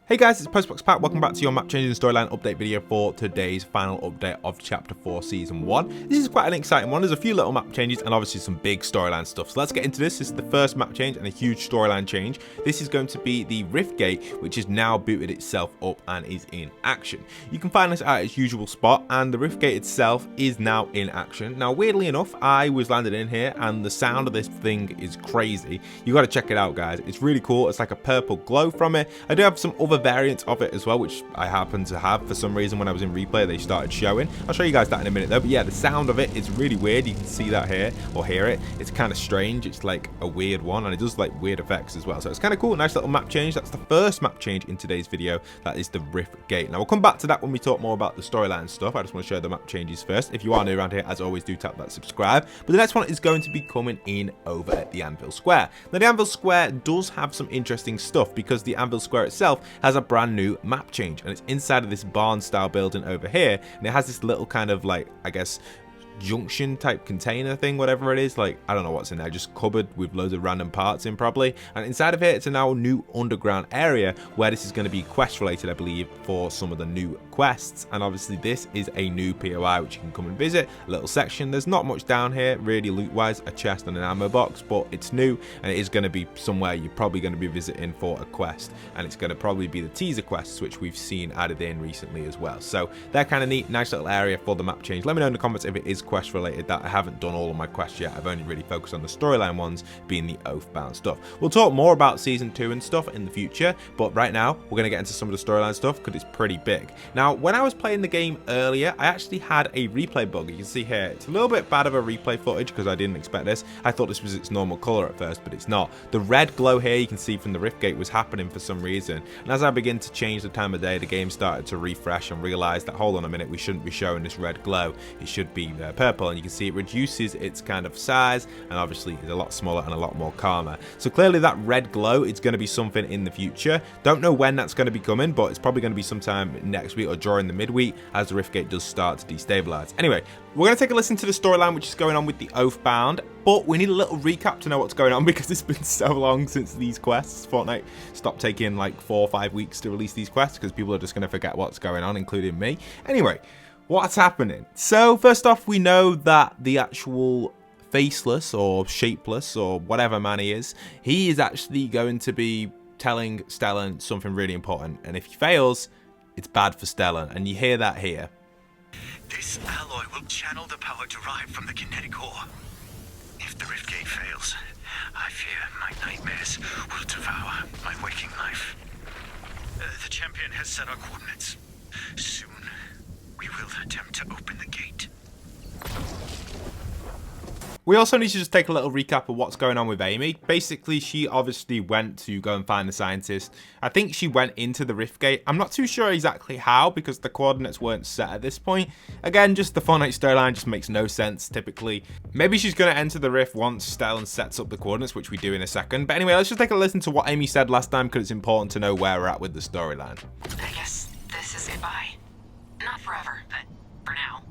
Hey guys, it's postboxpat. Welcome back to your map changing storyline update video for today's final update of Chapter 4 Season 1. This is quite an exciting one. There's a few little map changes and obviously some big storyline stuff. So let's get into this. This is the first map change and a huge storyline change. This is going to be the Rift Gate, which has now booted itself up and is in action. You can find this at its usual spot, and the Rift Gate itself is now in action. Now, weirdly enough, I was landed in here and the sound of this thing is crazy. You got to check it out, guys. It's really cool. It's like a purple glow from it. I do have some other variants of it as well, which I happen to have for some reason. When I was in replay, they started showing. I'll show you guys that in a minute though. But yeah, the sound of it is really weird. You can see that here or hear it. It's kind of strange. It's like a weird one, and it does like weird effects as well. So it's kind of cool. Nice little map change. That's the first map change in today's video. That is the Rift Gate. Now we'll come back to that when we talk more about the storyline stuff. I just want to show the map changes first. If you are new around here, as always, do tap that subscribe. But the next one is going to be coming in over at the Anvil Square. Now the Anvil Square does have some interesting stuff because the Anvil Square itself has a brand new map change, and it's inside of this barn style building over here, and it has this little kind of like, I guess, junction type container thing, whatever it is. Like, I don't know what's in there, just cupboard with loads of random parts in probably. And inside of here, it's a now new underground area where this is going to be quest related, I believe, for some of the new quests. And obviously this is a new POI which you can come and visit. A little section. There's not much down here really loot wise, a chest and an ammo box, but it's new and it is going to be somewhere you're probably going to be visiting for a quest, and it's going to probably be the teaser quests which we've seen added in recently as well. So they're kind of neat. Nice little area for the map change. Let me know in the comments if it is quest related. That I haven't done all of my quests yet. I've only really focused on the storyline ones, being the Oathbound stuff. We'll talk more about season 2 and stuff in the future, but right now we're going to get into some of the storyline stuff because it's pretty big. Now, when I was playing the game earlier, I actually had a replay bug. You can see here, it's a little bit bad of a replay footage because I didn't expect this. I thought this was its normal color at first, but it's not. The red glow here you can see from the Rift Gate was happening for some reason, and as I begin to change the time of day, the game started to refresh and realized that, hold on a minute, we shouldn't be showing this red glow. It should be purple, and you can see it reduces its kind of size and obviously is a lot smaller and a lot more calmer. So clearly that red glow, it's going to be something in the future. Don't know when that's going to be coming, but it's probably going to be sometime next week or during the midweek as the Rift Gate does start to destabilize. Anyway, we're going to take a listen to the storyline which is going on with the Oathbound, but we need a little recap to know what's going on because it's been so long since these quests. Fortnite stopped taking like 4 or 5 weeks to release these quests because people are just going to forget what's going on, including me. Anyway, what's happening? So first off, we know that the actual faceless or shapeless or whatever man he is actually going to be telling Stellan something really important, and if he fails, it's bad for Stellan, and you hear that here. This alloy will channel the power derived from the kinetic ore. If the Rift Gate fails, I fear my nightmares will devour my waking life. The champion has set our coordinates. Soon, we will attempt to open the gate. We also need to just take a little recap of what's going on with Amy. Basically, she obviously went to go and find the scientist. I think she went into the Rift Gate. I'm not too sure exactly how because the coordinates weren't set at this point. Again, just the Fortnite storyline just makes no sense typically. Maybe she's going to enter the Rift once Stellan sets up the coordinates, which we do in a second. But anyway, let's just take a listen to what Amy said last time because it's important to know where we're at with the storyline. I guess this is goodbye. Not forever, but for now.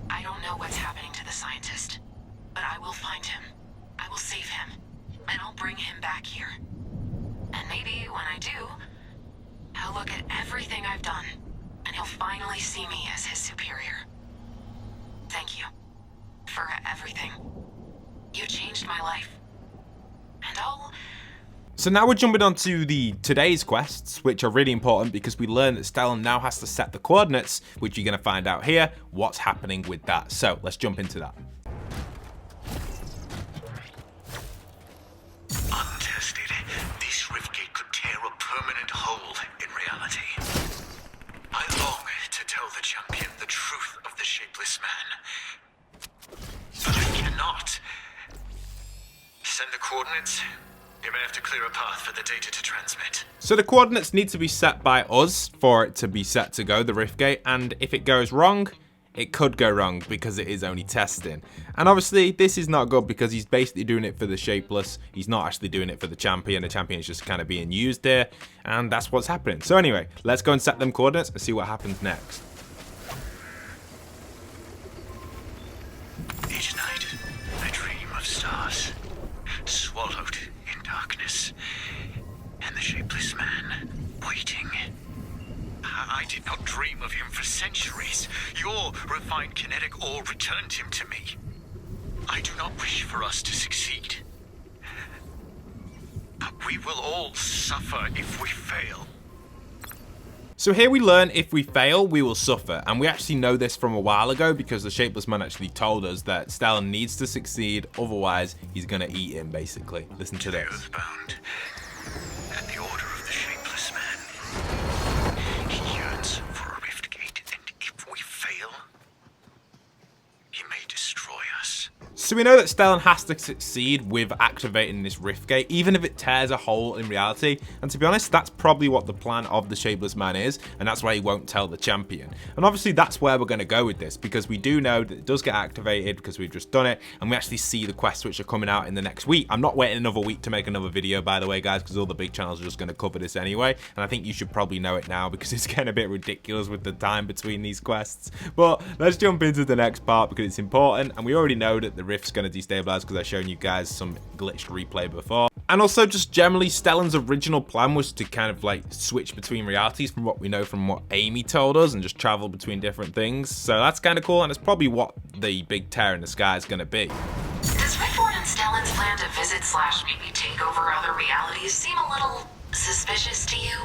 I don't know what's happening to the scientist, but I will find him. I will save him, and I'll bring him back here. And maybe when I do, he'll look at everything I've done, and he'll finally see me as his superior. Thank you for everything. You changed my life. And So now we're jumping on to today's quests, which are really important because we learn that Stellan now has to set the coordinates, which you're going to find out here, what's happening with that. So let's jump into that. Untested, this Rift Gate could tear a permanent hole in reality. I long to tell the champion the truth of the shapeless man. But I cannot. Send the coordinates. You may have to clear a path for the data to transmit. So the coordinates need to be set by us for it to be set to go, the Rift Gate, and if it goes wrong, it could go wrong because it is only testing. And obviously this is not good because he's basically doing it for the shapeless. He's not actually doing it for the champion. The champion is just kind of being used there, and that's what's happening. So anyway, let's go and set them coordinates and see what happens next. Each night, I dream of stars, swallowed in darkness, and the shapeless man waiting I did not dream of him for centuries. Your refined kinetic ore returned him to me. I do not wish for us to succeed. But we will all suffer if we fail. So here we learn if we fail, we will suffer. And we actually know this from a while ago because the Shapeless Man actually told us that Stellan needs to succeed, otherwise he's going to eat him, basically. Listen to this. Earthbound, at the order of the Shapeless Man, he yearns for a rift gate, and if we fail, he may destroy us. So we know that Stellan has to succeed with activating this rift gate, even if it tears a hole in reality. And to be honest, that's probably what the plan of the Shapeless Man is, and that's why he won't tell the champion. And obviously that's where we're going to go with this, because we do know that it does get activated because we've just done it, and we actually see the quests which are coming out in the next week. I'm not waiting another week to make another video, by the way, guys, because all the big channels are just going to cover this anyway, and I think you should probably know it now because it's getting a bit ridiculous with the time between these quests. But let's jump into the next part because it's important, and we already know that the rift's going to destabilize because I've shown you guys some glitched replay before. And also just generally Stellan's original plan was to kind of like switch between realities from what we know from what Amy told us and just travel between different things. So that's kind of cool, and it's probably what the big tear in the sky is going to be. Does Rickford and Stellan's plan to visit / maybe take over other realities seem a little suspicious to you?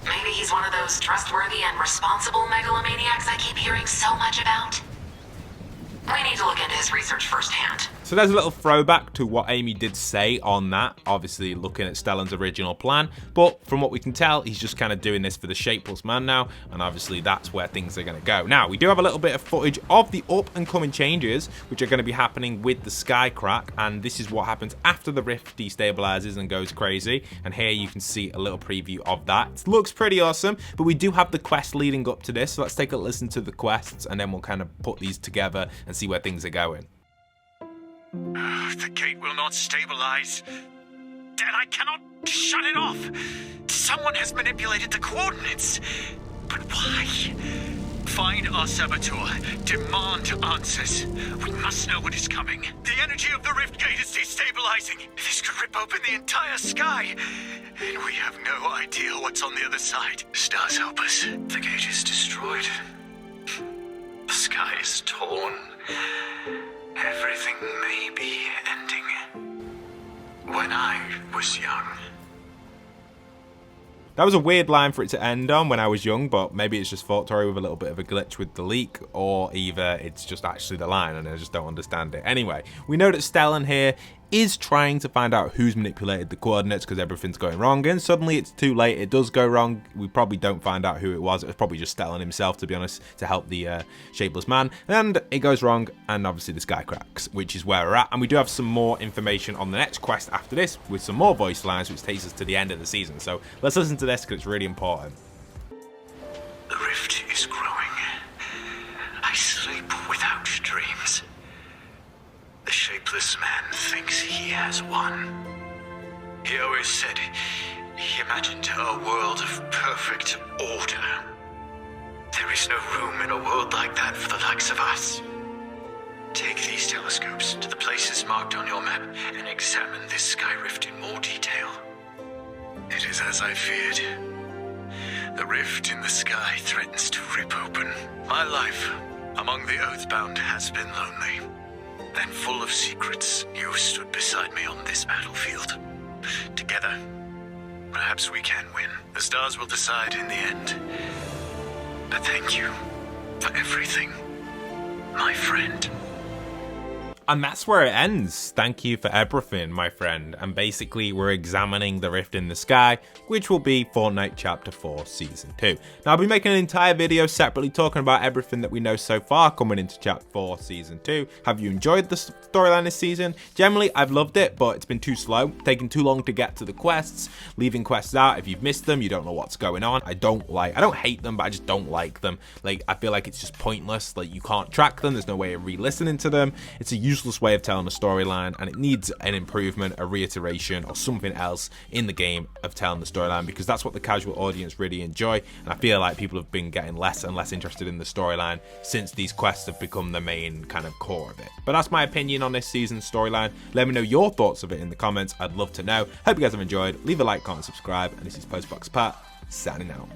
Maybe he's one of those trustworthy and responsible megalomaniacs I keep hearing so much about? We need to look into his research firsthand. So there's a little throwback to what Amy did say on that, obviously looking at Stellan's original plan, but from what we can tell, he's just kind of doing this for the Shapeless Man now, and obviously that's where things are going to go. Now, we do have a little bit of footage of the up and coming changes, which are going to be happening with the sky crack, and this is what happens after the rift destabilizes and goes crazy, and here you can see a little preview of that. It looks pretty awesome, but we do have the quest leading up to this, so let's take a listen to the quests, and then we'll kind of put these together and see where things are going. The gate will not stabilize. And I cannot shut it off. Someone has manipulated the coordinates. But why? Find our saboteur. Demand answers. We must know what is coming. The energy of the rift gate is destabilizing. This could rip open the entire sky. And we have no idea what's on the other side. Stars help us. The gate is destroyed. The sky is torn. Everything may be ending. When I was young. That was a weird line for it to end on, when I was young, but maybe it's just Fortnite with a little bit of a glitch with the leak, or either it's just actually the line and I just don't understand it. Anyway, we know that Stellan here is trying to find out who's manipulated the coordinates because everything's going wrong, and suddenly it's too late. It does go wrong. We probably don't find out who it was. It was probably just Stellan himself, to be honest, to help the Shapeless Man, and it goes wrong, and obviously the sky cracks, which is where we're at. And we do have some more information on the next quest after this with some more voice lines, which takes us to the end of the season. So let's listen to this because it's really important. The rift is growing. I sleep without dreams. The Shapeless Man thinks he has won. He always said he imagined a world of perfect order. There is no room in a world like that for the likes of us. Take these telescopes to the places marked on your map and examine this sky rift in more detail. It is as I feared. The rift in the sky threatens to rip open. My life among the Oathbound has been lonely. And full of secrets, you stood beside me on this battlefield. Together, perhaps we can win. The stars will decide in the end. But thank you for everything, my friend. And that's where it ends. Thank you for everything, my friend. And basically, we're examining the rift in the sky, which will be Fortnite Chapter 4 Season 2. Now, I'll be making an entire video separately talking about everything that we know so far coming into Chapter 4 Season 2. Have you enjoyed the storyline this season? Generally, I've loved it, but it's been too slow, taking too long to get to the quests, leaving quests out. If you've missed them, you don't know what's going on. I don't hate them, but I just don't like them. Like, I feel like it's just pointless. Like, you can't track them. There's no way of re-listening to them. It's a useless way of telling a storyline, and it needs an improvement, a reiteration, or something else in the game of telling the storyline, because that's what the casual audience really enjoy. And I feel like people have been getting less and less interested in the storyline since these quests have become the main kind of core of it. But that's my opinion on this season's storyline. Let me know your thoughts of it in the comments. I'd love to know. Hope you guys have enjoyed. Leave a like, comment, subscribe, and this is postboxpat signing out.